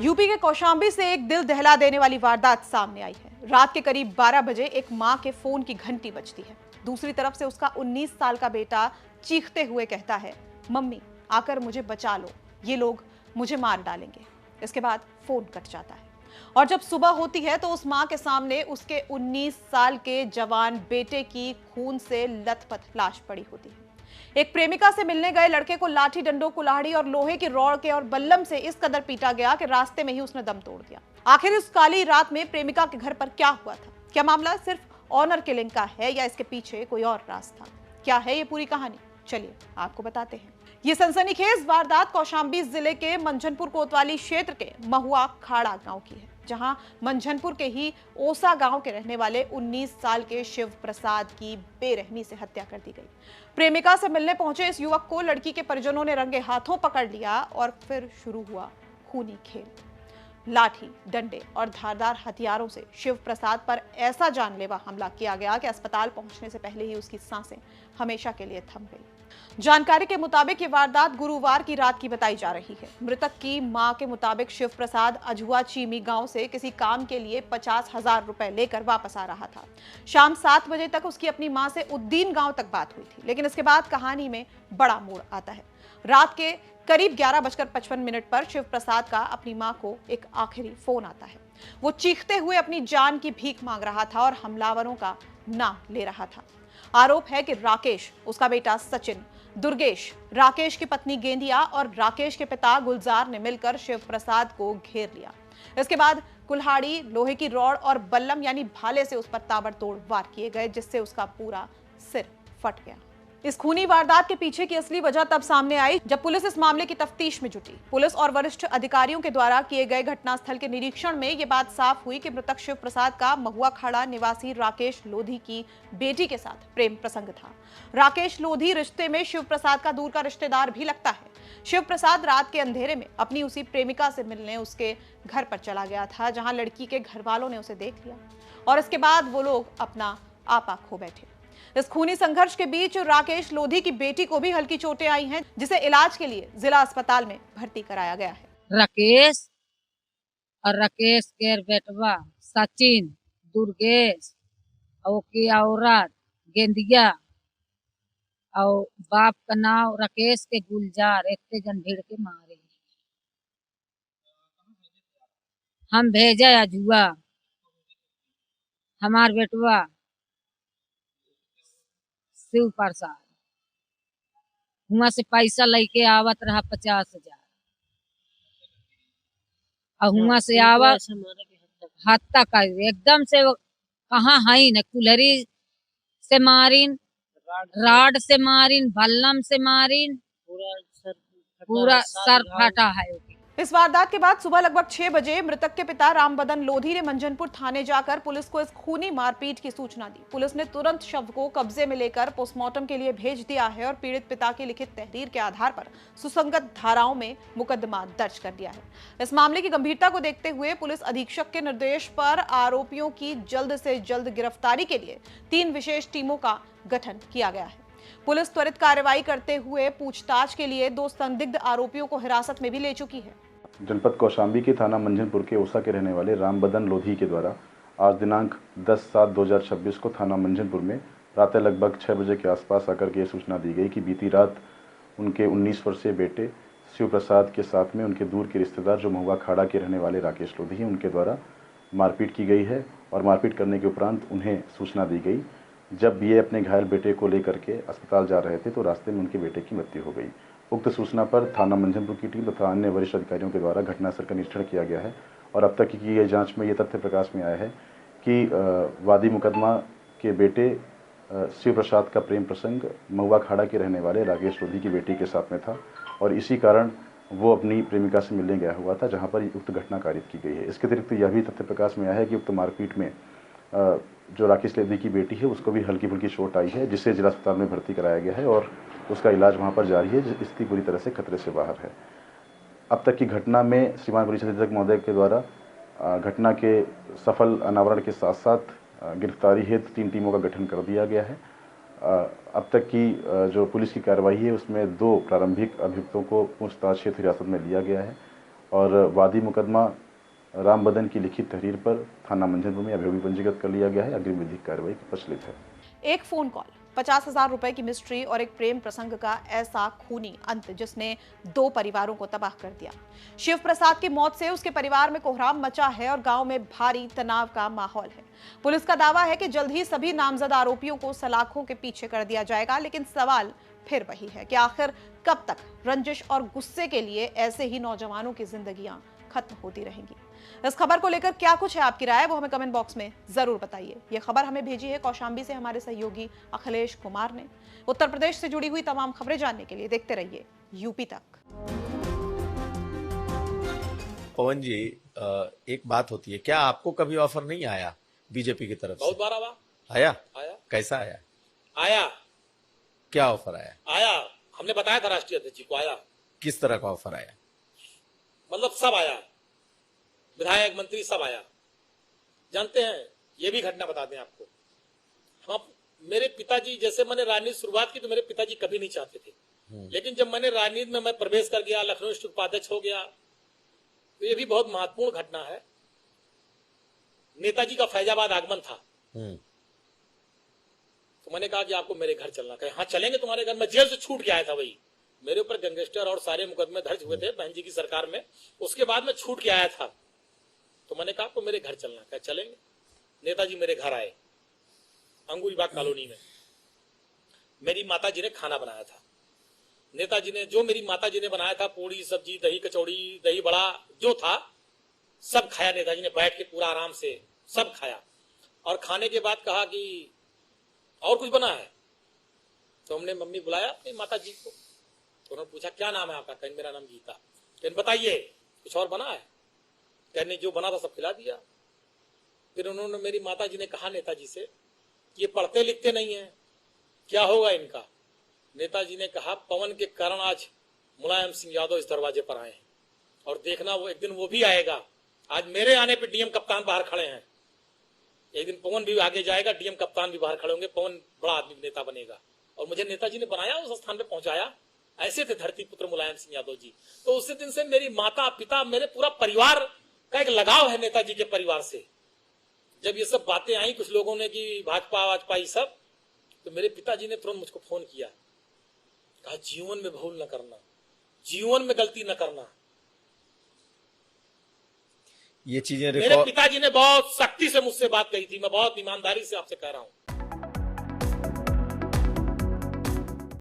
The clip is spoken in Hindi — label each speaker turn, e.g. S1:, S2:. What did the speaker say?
S1: यूपी के कौशाम्बी से एक दिल दहला देने वाली वारदात सामने आई है। रात के करीब 12 बजे एक मां के फोन की घंटी बजती है। दूसरी तरफ से उसका 19 साल का बेटा चीखते हुए कहता है, मम्मी आकर मुझे बचा लो, ये लोग मुझे मार डालेंगे। इसके बाद फोन कट जाता है और जब सुबह होती है तो उस मां के सामने उसके 19 साल के जवान बेटे की खून से लथपथ लाश पड़ी होती है। एक प्रेमिका से मिलने गए लड़के को लाठी, डंडों, कुल्हाड़ी और लोहे की रॉड के और बल्लम से इस कदर पीटा गया कि रास्ते में ही उसने दम तोड़ दिया। आखिर इस काली रात में प्रेमिका के घर पर क्या हुआ था? क्या मामला सिर्फ ऑनर किलिंग का है या इसके पीछे कोई और राज था? क्या है ये पूरी कहानी? चलिए आपको बताते हैं। ये सनसनीखेज वारदात कौशाम्बी जिले के मंझनपुर कोतवाली क्षेत्र के महुआ खाड़ा गांव की है, जहां मंझनपुर के ही ओसा गांव के रहने वाले 19 साल के शिव प्रसाद की बेरहमी से हत्या कर दी गई। प्रेमिका से मिलने पहुंचे इस युवक को लड़की के परिजनों ने रंगे हाथों पकड़ लिया और फिर शुरू हुआ खूनी खेल। लाठी, डंडे और धारदार हथियारों से शिव प्रसाद पर ऐसा जानलेवा हमला किया गया कि अस्पताल पहुंचने से पहले ही उसकी सांसें हमेशा के लिए थम गई। जानकारी के मुताबिक ये वारदात गुरुवार की रात की बताई जा रही है। मृतक की मां के मुताबिक शिव प्रसाद अजुआ चीमी गांव से किसी काम के लिए 50,000 रुपए लेकर वापस आ रहा था। शाम 7 बजे तक उसकी अपनी मां से उद्दीन गांव तक बात हुई थी, लेकिन इसके बाद कहानी में बड़ा मोड़ आता है। रात के करीब 11:55 पर शिव प्रसाद का अपनी मां को एक आखिरी फोन आता है। वो चीखते हुए अपनी जान की भीख मांग रहा था और हमलावरों का नाम ले रहा था। आरोप है कि राकेश, उसका बेटा सचिन, दुर्गेश, राकेश की पत्नी गेंदिया और राकेश के पिता गुलजार ने मिलकर शिव प्रसाद को घेर लिया। इसके बाद कुल्हाड़ी, लोहे की रॉड और बल्लम यानी भाले से उस पर ताबड़तोड़ वार किए गए, जिससे उसका पूरा सिर फट गया। इस खूनी वारदात के पीछे की असली वजह तब सामने आई जब पुलिस इस मामले की तफ्तीश में जुटी। पुलिस और वरिष्ठ अधिकारियों के द्वारा किए गए घटनास्थल के निरीक्षण में यह बात साफ हुई कि मृतक शिव प्रसाद का महुआ खाड़ा निवासी राकेश लोधी की बेटी के साथ प्रेम प्रसंग था। राकेश लोधी रिश्ते में शिव प्रसाद का दूर का रिश्तेदार भी लगता है। शिव प्रसाद रात के अंधेरे में अपनी उसी प्रेमिका से मिलने उसके घर पर चला गया था, जहां लड़की के घर वालों ने उसे देख लिया और इसके बाद वो लोग अपना आपा खो बैठे। इस खूनी संघर्ष के बीच राकेश लोधी की बेटी को भी हल्की चोटें आई हैं, जिसे इलाज के लिए जिला अस्पताल में भर्ती कराया गया है।
S2: राकेश और राकेश के बेटवा सचिन, दुर्गेश और की औरत गेंदिया और बाप का नाम राकेश के गुलजार, एक जन भीड़ के मारे। हम भेजा अजुआ, हमार बेटवा शिव प्रसाद हुआ से पैसा लेके आवत रहा 50,000 और हुआ से आवत हत्या कर एकदम से कहाँ है न, कुल्हरी से मारिन, राड से मारिन, बल्लम से मारिन, पूरा सर फटा है।
S1: इस वारदात के बाद सुबह लगभग 6 बजे मृतक के पिता रामबदन लोधी ने मंझनपुर थाने जाकर पुलिस को इस खूनी मारपीट की सूचना दी। पुलिस ने तुरंत शव को कब्जे में लेकर पोस्टमार्टम के लिए भेज दिया है और पीड़ित पिता की लिखित तहरीर के आधार पर सुसंगत धाराओं में मुकदमा दर्ज कर दिया है। इस मामले की गंभीरता को देखते हुए पुलिस अधीक्षक के निर्देश पर आरोपियों की जल्द से जल्द गिरफ्तारी के लिए 3 विशेष टीमों का गठन किया गया है। पुलिस त्वरित कार्रवाई करते हुए पूछताछ के लिए 2 संदिग्ध आरोपियों को हिरासत में भी ले चुकी है।
S3: जनपद कौशाम्बी के थाना मंझनपुर के ओसा के रहने वाले रामबदन लोधी के द्वारा आज दिनांक 10/7/2026 को थाना मंझनपुर में प्रातः लगभग 6 बजे के आसपास आकर के सूचना दी गई कि बीती रात उनके 19 वर्षीय बेटे शिव प्रसाद के साथ में उनके दूर के रिश्तेदार जो महुआ खाड़ा के रहने वाले राकेश लोधी हैं, उनके द्वारा मारपीट की गई है और मारपीट करने के उपरांत उन्हें सूचना दी गई। जब ये अपने घायल बेटे को लेकर के अस्पताल जा रहे थे तो रास्ते में उनके बेटे की मृत्यु हो गई। उक्त सूचना पर थाना मंझनपुर की टीम तथा अन्य वरिष्ठ अधिकारियों के द्वारा घटनास्थल का निरीक्षण किया गया है और अब तक की गई जांच में ये तथ्य प्रकाश में आया है कि वादी मुकदमा के बेटे शिव प्रसाद का प्रेम प्रसंग महुआ खाड़ा के रहने वाले राकेश लोधी की बेटी के साथ में था और इसी कारण वो अपनी प्रेमिका से मिलने गया हुआ था, जहाँ पर उक्त घटना कारित की गई है। इसके अतिरिक्त यह भी तथ्य प्रकाश में आया है कि उक्त मारपीट में जो राकेश लोधी की बेटी है उसको भी हल्की फुल्की चोट आई है, जिसे जिला अस्पताल में भर्ती कराया गया है और उसका इलाज वहां पर जारी है। स्थिति पूरी तरह से खतरे से बाहर है। अब तक की घटना में श्रीमान पुलिस अधीक्षक महोदय के द्वारा घटना के सफल अनावरण के साथ साथ गिरफ्तारी हेतु 3 टीमों का गठन कर दिया गया है। अब तक की जो पुलिस की कार्रवाई है उसमें 2 प्रारंभिक अभियुक्तों को पूछताछ हेतु हिरासत में लिया गया है और वादी मुकदमा राम बदन की लिखित तहरीर पर थाना मंझनपुर में अभियोग पंजीकृत कर लिया गया है। अग्रिम विधिक कार्रवाई प्रचलित है।
S1: एक फोन कॉल, 50,000 रुपए की मिस्ट्री और एक प्रेम प्रसंग का ऐसा खूनी अंत जिसने 2 परिवारों को तबाह कर दिया। शिव प्रसाद की मौत से उसके परिवार में कोहराम मचा है और गांव में भारी तनाव का माहौल है। पुलिस का दावा है कि जल्द ही सभी नामजद आरोपियों को सलाखों के पीछे कर दिया जाएगा, लेकिन सवाल फिर वही है कि आखिर कब तक रंजिश और गुस्से के लिए ऐसे ही नौजवानों की जिंदगियां खत्म होती रहेंगी। इस खबर को लेकर क्या कुछ है आपकी राय, वो हमें कमेंट बॉक्स में जरूर बताइए। ये खबर हमें भेजी है कौशाम्बी से हमारे सहयोगी अखिलेश कुमार ने। उत्तर प्रदेश से जुड़ी हुई तमाम खबरें जानने के लिए देखते रहिए यूपी तक।
S4: पवन जी, एक बात होती है, क्या आपको कभी ऑफर नहीं आया बीजेपी की तरफ से?
S5: बहुत बार
S4: आया।
S5: आया।
S4: कैसा आया?
S5: आया।
S4: क्या ऑफर आया?
S5: आया, हमने बताया था राष्ट्रीय अध्यक्ष जी को। आया।
S4: किस तरह का ऑफर आया?
S5: मतलब सब आया, विधायक मंत्री सब आया। जानते हैं, ये भी घटना बता दें आपको, हम मेरे पिताजी, जैसे मैंने राजनीति शुरुआत की तो मेरे पिताजी कभी नहीं चाहते थे, लेकिन जब मैंने राजनीति में मैं प्रवेश कर गया, लखनऊ स्टेट उपाध्यक्ष हो गया, तो ये भी बहुत महत्वपूर्ण घटना है। नेताजी का फैजाबाद आगमन था, तो मैंने कहा कि आपको मेरे घर चलना। कहे हाँ चलेंगे तुम्हारे घर। मैं जेल से छूट के आया था, वही मेरे ऊपर गैंगस्टर और सारे मुकदमे दर्ज हुए थे बहन जी की सरकार में, उसके बाद मैं छूट के आया था। तो मैंने कहा आपको मेरे घर चलना। कहा चलेंगे। नेताजी मेरे घर आए, अंगूरीबाग कॉलोनी में। मेरी माता जी ने खाना बनाया था। नेताजी ने, जो मेरी माता जी ने बनाया था, पूड़ी सब्जी दही कचौड़ी दही बड़ा जो था सब खाया। नेताजी ने बैठ के पूरा आराम से सब खाया, और खाने के बाद कहा कि और कुछ बना है? तो हमने मम्मी बुलाया अपनी माता जी को, तो उन्होंने पूछा क्या नाम है आपका? कहने मेरा नाम गीता। कहने बताइए कुछ और बना है? कहने जो बना था सब खिला दिया। फिर उन्होंने, मेरी माता जी ने कहा नेताजी से, ये पढ़ते लिखते नहीं है, क्या होगा इनका? नेताजी ने कहा पवन के कारण आज मुलायम सिंह यादव इस दरवाजे पर आए हैं, और देखना वो एक दिन वो भी आएगा। आज मेरे आने पे डीएम कप्तान बाहर खड़े हैं, एक दिन पवन भी आगे जाएगा, डीएम कप्तान भी बाहर खड़े होंगे, पवन बड़ा आदमी नेता बनेगा। और मुझे नेताजी ने बनाया, उस स्थान पे पहुंचाया। ऐसे थे धरती पुत्र मुलायम सिंह यादव जी। तो उसी दिन से मेरी माता पिता, मेरे पूरा परिवार का एक लगाव है नेताजी के परिवार से। जब ये सब बातें आई कुछ लोगों ने कि भाजपा वाजपा ये सब, तो मेरे पिताजी ने तुरंत मुझको फोन किया, कहा जीवन में भूल न करना, जीवन में गलती न करना।
S4: ये चीजें
S5: मेरे पिताजी ने बहुत सख्ती से मुझसे बात कही थी, मैं बहुत ईमानदारी से आपसे कह रहा हूं।